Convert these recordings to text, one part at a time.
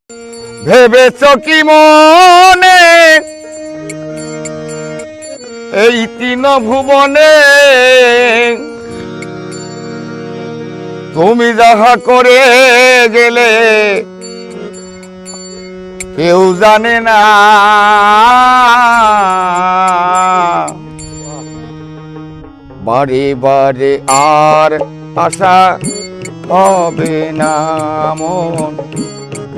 ভেবেছ কি মনে এই তিন ভুবনে তুমি যাহা করে গেলে কেউ জানে না। বারে বারে আর আশা হবে না মন,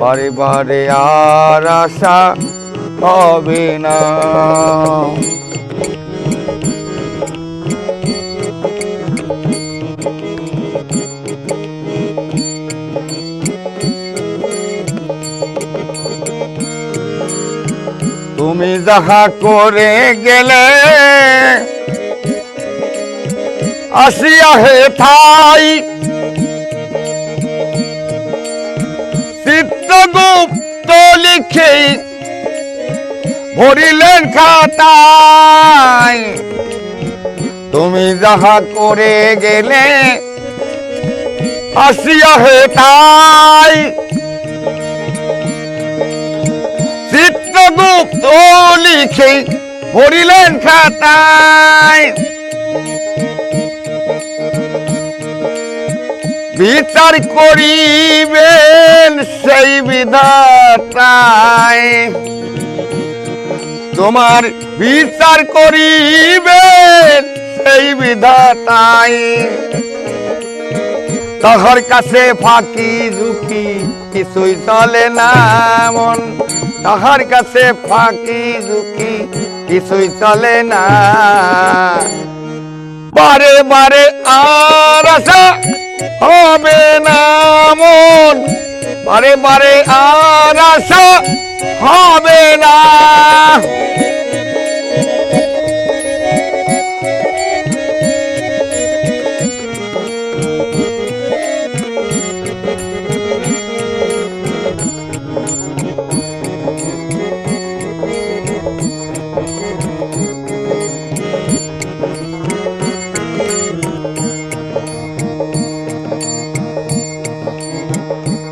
বারে বারে আর আশা হবে না। তুমি যাহা করে গেলে আসিয়া হে ঠাই চিত্রগুপ্ত লিখে ভরিলেন খাতায়। তুমি যাহা করে গেলে আসিয়া হে ঠাই চিত্রগুপ্ত লিখে ভরিলেন খাতায়। বিচার করিবেন সেই বিধাতায়, তোমার বিচার করিবেন সেই বিধাতায়। তাহার কাছে ফাঁকি ঝুঁকি কিছুই চলে না মন, তাহার কাছে ফাঁকি ঝুঁকি কিছুই চলে না। বারে বারে আর আশা হবে না মন, বারে বারে আর আশা হবে না।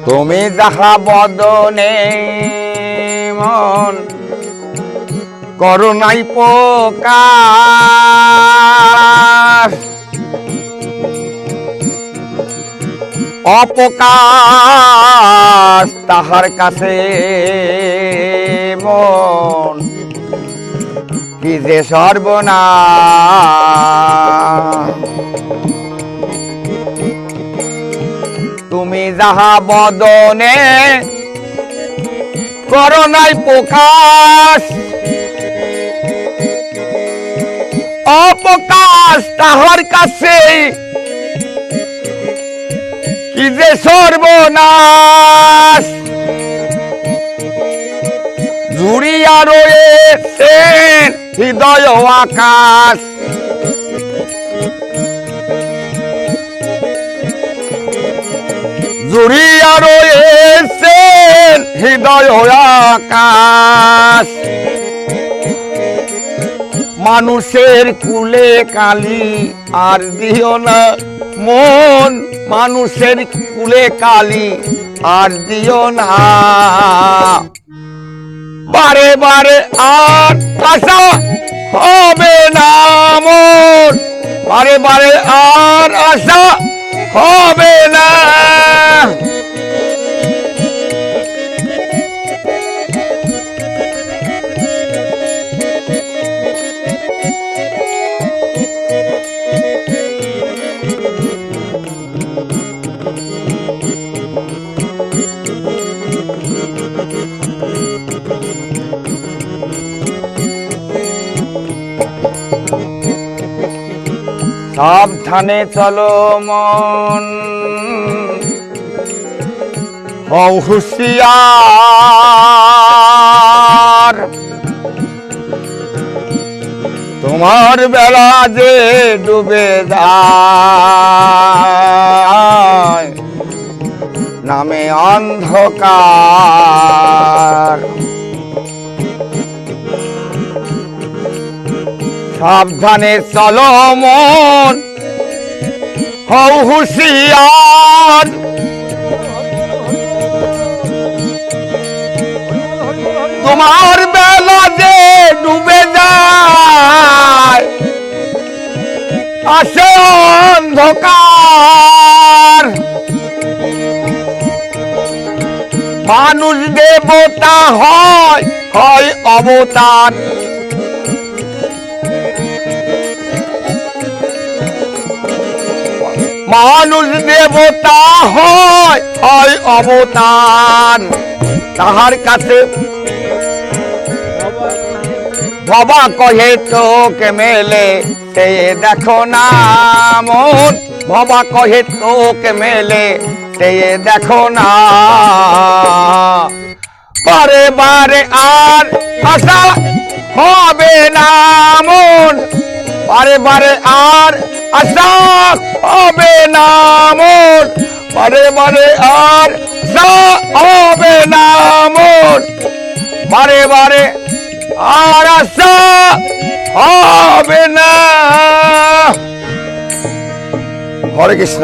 তুমি যাহা বদনে মন করুণাই প্রকাশ, অপকাশ তাহার কাছে মন কি যে সর্বনাশ। তুমি যাহা বদনে করুণাই প্রকাশ, অপকাশ তাহার কাছে কি যে সর্বনাশ। জুড়িয়া রয়েছেন হৃদয় আকাশ, জুড়িয়া রয়েছেন হৃদয় আকাশ। মানুষের কুলে কালি আর দিও না মন, মানুষের কুলে কালি আর দিও না। বারে বারে আর আশা হবে না মন, বারে বারে আর আশা হবে না। সাবধানে চলো মন, হও হুঁশিয়ার। তোমার বেলা যে ডুবে যায় নামে অন্ধকার। সাবধানে চলো মন, হও হুঁশিয়ার। তোমার বেলা যে ডুবে যায় আসে অন্ধকার মানুষ দেবতা হয় হয় অবতার মানুষ দেবতা হয় হয় অবতার তাহার কাছে বাবা কহে তোকে মেলে সে দেখো না মন বাবা কহে তোকে মেলে সে দেখো না বারে বারে আর আশা হবে না মন বারে বারে আর আশা হবে না মন বারে বারে আর আশা হবে না মন বারে বারে আর আশা হবে না। হরে কৃষ্ণ।